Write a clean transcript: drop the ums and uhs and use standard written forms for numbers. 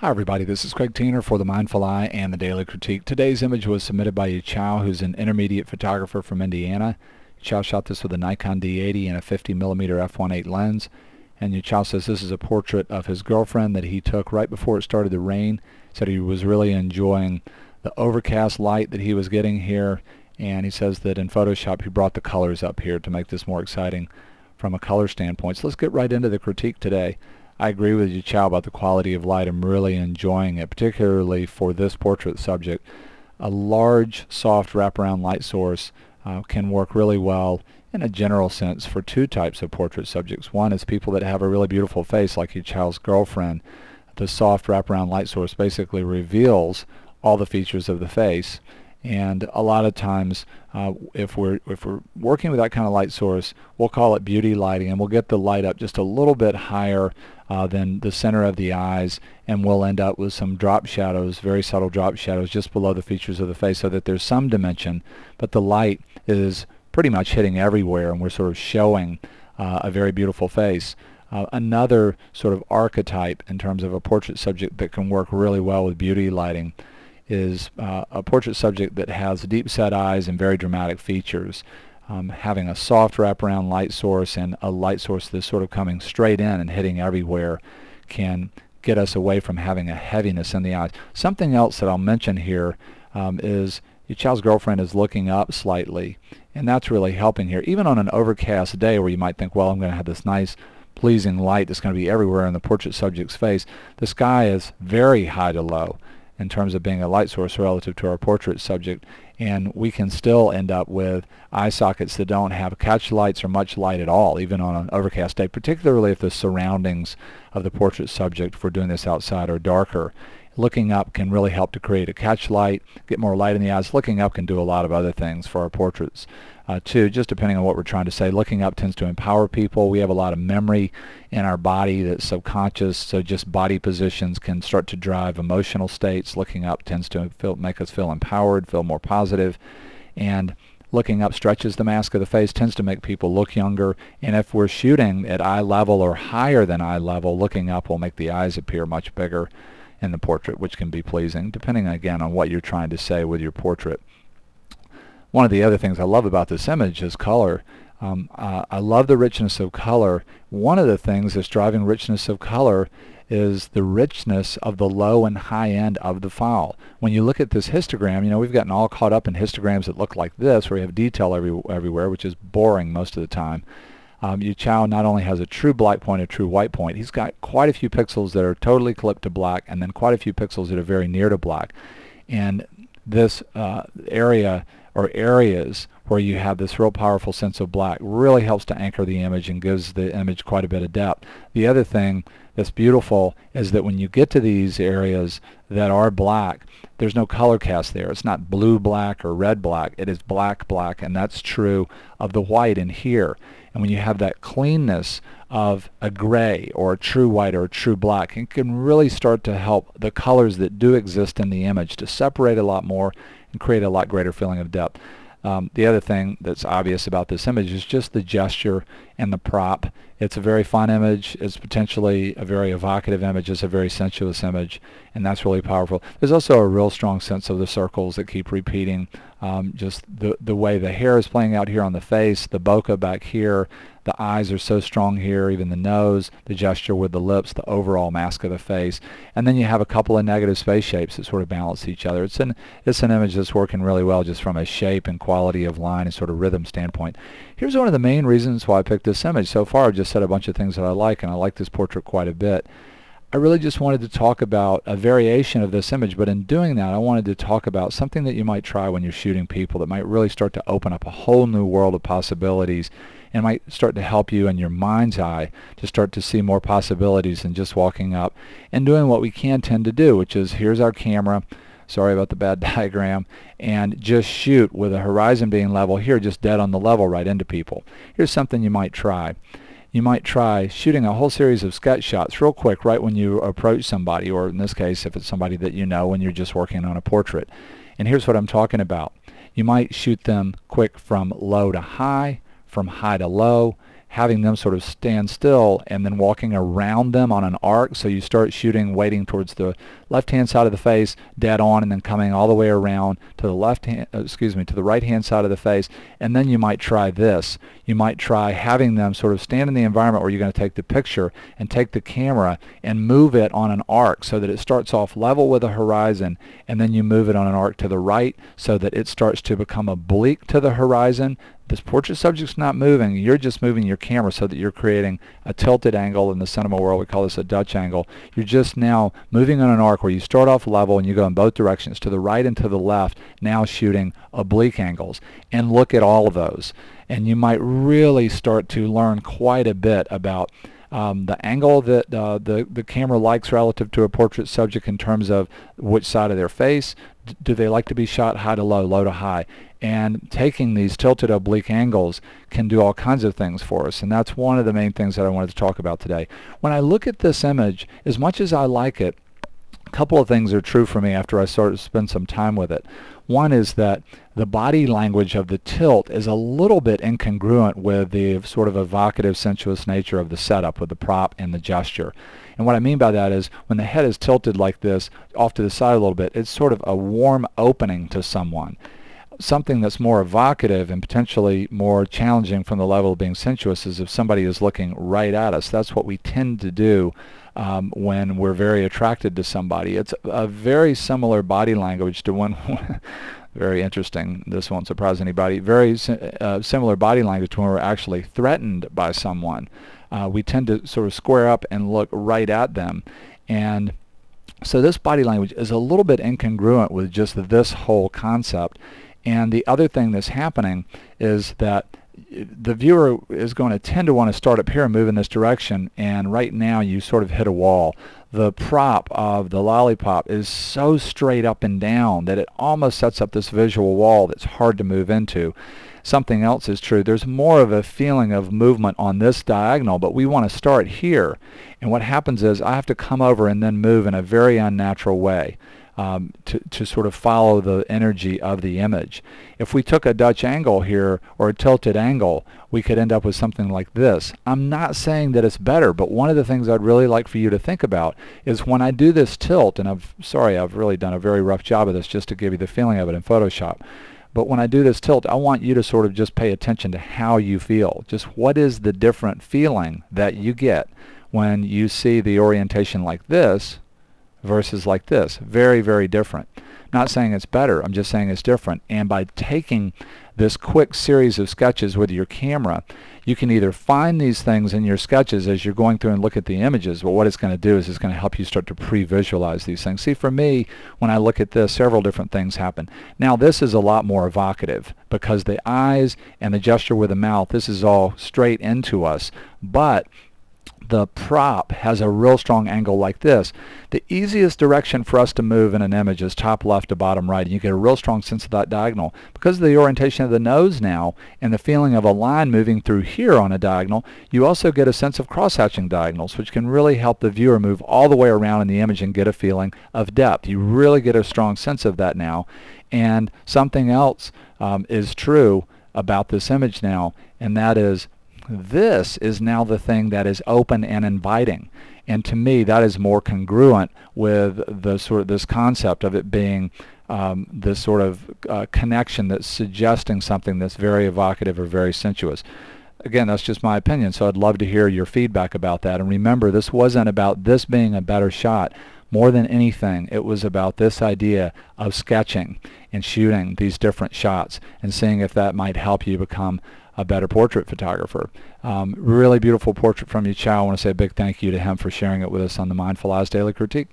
Hi everybody, this is Craig Teener for The Mindful Eye and The Daily Critique. Today's image was submitted by Yu Chow, who's an intermediate photographer from Indiana. Yu Chow shot this with a Nikon D80 and a 50mm f1.8 lens. And Yu Chow says this is a portrait of his girlfriend that he took right before it started to rain. Said he was really enjoying the overcast light that he was getting here. And he says that in Photoshop he brought the colors up here to make this more exciting from a color standpoint. So let's get right into the critique today. I agree with Yu Chow about the quality of light. I'm really enjoying it, particularly for this portrait subject. A large, soft wraparound light source can work really well in a general sense for two types of portrait subjects. One is people that have a really beautiful face, like Yu Chow's girlfriend. The soft wraparound light source basically reveals all the features of the face. And a lot of times, if we're working with that kind of light source, we'll call it beauty lighting, and we'll get the light up just a little bit higher than the center of the eyes, and we'll end up with some drop shadows, very subtle drop shadows, just below the features of the face, so that there's some dimension, but the light is pretty much hitting everywhere, and we're sort of showing a very beautiful face. Another sort of archetype in terms of a portrait subject that can work really well with beauty lighting is a portrait subject that has deep set eyes and very dramatic features. Having a soft wraparound light source and a light source that's sort of coming straight in and hitting everywhere can get us away from having a heaviness in the eyes. Something else that I'll mention here is Yu Chow's girlfriend is looking up slightly, and that's really helping here. Even on an overcast day where you might think, well, I'm going to have this nice pleasing light that's going to be everywhere in the portrait subject's face, the sky is very high to low in terms of being a light source relative to our portrait subject, and we can still end up with eye sockets that don't have catch lights or much light at all, even on an overcast day, particularly if the surroundings of the portrait subject, if we're doing this outside, are darker. Looking up can really help to create a catch light, get more light in the eyes. Looking up can do a lot of other things for our portraits too, just depending on what we're trying to say. Looking up tends to empower people. We have a lot of memory in our body that's subconscious, so just body positions can start to drive emotional states. Looking up tends to make us feel empowered, feel more positive, and looking up stretches the mask of the face, tends to make people look younger. And if we're shooting at eye level or higher than eye level, looking up will make the eyes appear much bigger in the portrait, which can be pleasing, depending again on what you're trying to say with your portrait. One of the other things I love about this image is color. I love the richness of color. One of the things that's driving richness of color is the richness of the low and high end of the file. When you look at this histogram, you know, we've gotten all caught up in histograms that look like this, where you have detail everywhere, which is boring most of the time. Yu Chow not only has a true black point, a true white point, he's got quite a few pixels that are totally clipped to black, and then quite a few pixels that are very near to black. And this area or areas where you have this real powerful sense of black really helps to anchor the image and gives the image quite a bit of depth. The other thing that's beautiful is that when you get to these areas that are black, there's no color cast there. It's not blue black or red black. It is black black, and that's true of the white in here. And when you have that cleanness of a gray or a true white or a true black, it can really start to help the colors that do exist in the image to separate a lot more and create a lot greater feeling of depth. The other thing that's obvious about this image is just the gesture and the prop. It's a very fun image. It's potentially a very evocative image. It's a very sensuous image, and that's really powerful. There's also a real strong sense of the circles that keep repeating. Just the way the hair is playing out here on the face, the bokeh back here, the eyes are so strong here, even the nose, the gesture with the lips, the overall mask of the face. And then you have a couple of negative space shapes that sort of balance each other. It's an image that's working really well just from a shape and quality of line and sort of rhythm standpoint. Here's one of the main reasons why I picked this image. So far I've just said a bunch of things that I like, and I like this portrait quite a bit. I really just wanted to talk about a variation of this image, but in doing that I wanted to talk about something that you might try when you're shooting people that might really start to open up a whole new world of possibilities and might start to help you in your mind's eye to start to see more possibilities than just walking up and doing what we can tend to do, which is here's our camera, sorry about the bad diagram, and just shoot with the horizon being level here, just dead on the level right into people. Here's something you might try. You might try shooting a whole series of sketch shots real quick right when you approach somebody, or in this case if it's somebody that you know, when you're just working on a portrait. And here's what I'm talking about. You might shoot them quick from low to high, from high to low, having them sort of stand still and then walking around them on an arc. So you start shooting, waiting towards the left-hand side of the face, dead on, and then coming all the way around to the right-hand side of the face. And then you might try this. You might try having them sort of stand in the environment where you're going to take the picture and take the camera and move it on an arc so that it starts off level with the horizon, and then you move it on an arc to the right so that it starts to become oblique to the horizon. This portrait subject's not moving. You're just moving your camera so that you're creating a tilted angle. In the cinema world, we call this a Dutch angle. You're just now moving on an arc where you start off level and you go in both directions, to the right and to the left, now shooting oblique angles. And look at all of those. And you might really start to learn quite a bit about the angle that the camera likes relative to a portrait subject in terms of which side of their face. Do they like to be shot high to low, low to high? And taking these tilted oblique angles can do all kinds of things for us, and that's one of the main things that I wanted to talk about today. When I look at this image, as much as I like it, a couple of things are true for me after I started to spend some time with it. One is that the body language of the tilt is a little bit incongruent with the sort of evocative, sensuous nature of the setup with the prop and the gesture. And what I mean by that is when the head is tilted like this off to the side a little bit, it's sort of a warm opening to someone. Something that's more evocative and potentially more challenging from the level of being sensuous is if somebody is looking right at us. That's what we tend to do when we're very attracted to somebody. It's a very similar body language to when very interesting, this won't surprise anybody, very similar body language to when we're actually threatened by someone. We tend to sort of square up and look right at them. And so this body language is a little bit incongruent with just this whole concept. And the other thing that's happening is that the viewer is going to tend to want to start up here and move in this direction, and right now you sort of hit a wall. The prop of the lollipop is so straight up and down that it almost sets up this visual wall that's hard to move into. Something else is true. There's more of a feeling of movement on this diagonal, but we want to start here. And what happens is I have to come over and then move in a very unnatural way. To sort of follow the energy of the image. If we took a Dutch angle here or a tilted angle, we could end up with something like this. I'm not saying that it's better, but one of the things I'd really like for you to think about is when I do this tilt, and I've really done a very rough job of this just to give you the feeling of it in Photoshop. But when I do this tilt, I want you to sort of just pay attention to how you feel. Just what is the different feeling that you get when you see the orientation like this versus like this. Very, very different. Not saying it's better, I'm just saying it's different. And by taking this quick series of sketches with your camera, you can either find these things in your sketches as you're going through and look at the images, but what it's going to do is it's going to help you start to pre-visualize these things. See, for me, when I look at this, several different things happen. Now, this is a lot more evocative because the eyes and the gesture with the mouth, this is all straight into us, but the prop has a real strong angle like this. The easiest direction for us to move in an image is top left to bottom right, and you get a real strong sense of that diagonal. Because of the orientation of the nose now and the feeling of a line moving through here on a diagonal, you also get a sense of cross-hatching diagonals, which can really help the viewer move all the way around in the image and get a feeling of depth. You really get a strong sense of that now. And something else is true about this image now, and that is this is now the thing that is open and inviting. And to me, that is more congruent with the sort of this concept of it being this sort of connection that's suggesting something that's very evocative or very sensuous. Again, that's just my opinion, so I'd love to hear your feedback about that. And remember, this wasn't about this being a better shot. More than anything, it was about this idea of sketching and shooting these different shots and seeing if that might help you become a better portrait photographer. Really beautiful portrait from you, Chow. I want to say a big thank you to him for sharing it with us on the Mindful Eyes Daily Critique.